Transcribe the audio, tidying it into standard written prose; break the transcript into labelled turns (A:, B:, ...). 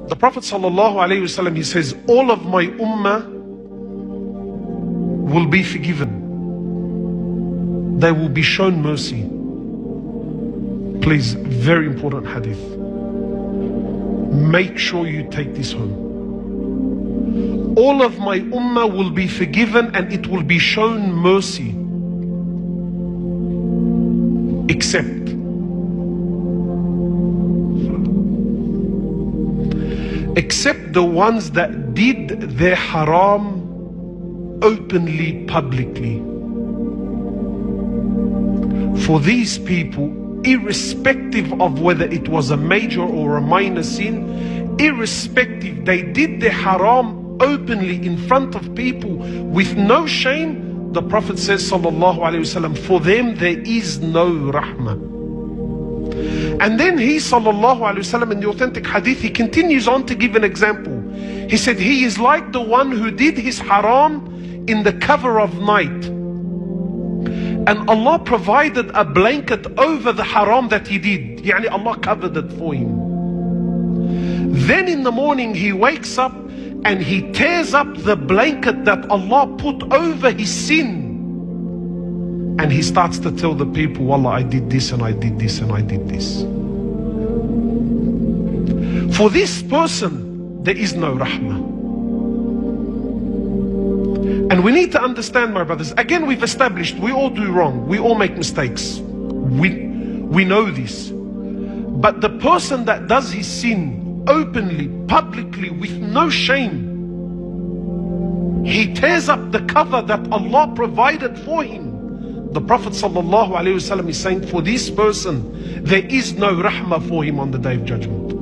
A: The Prophet ﷺ, he says, all of my ummah will be forgiven. They will be shown mercy. Please, very important hadith. Make sure you take this home. All of my ummah will be forgiven and it will be shown mercy. Except the ones that did their haram openly, publicly. For these people, irrespective of whether it was a major or a minor sin, irrespective, they did their haram openly in front of people with no shame. The Prophet says, sallallahu alaihi wasallam, for them there is no rahmah. And then he, sallallahu alaihi wasallam, in the authentic hadith, he continues on to give an example. He said, he is like the one who did his haram in the cover of night, and Allah provided a blanket over the haram that he did. Yani Allah covered it for him. Then in the morning he wakes up and he tears up the blanket that Allah put over his sin. And he starts to tell the people, Wallah, I did this and I did this and I did this. For this person, there is no rahmah. And we need to understand, my brothers, again we've established, we all do wrong, we all make mistakes. We know this. But the person that does his sin openly, publicly, with no shame, he tears up the cover that Allah provided for him. The Prophet ﷺ is saying, for this person, there is no rahmah for him on the Day of Judgment.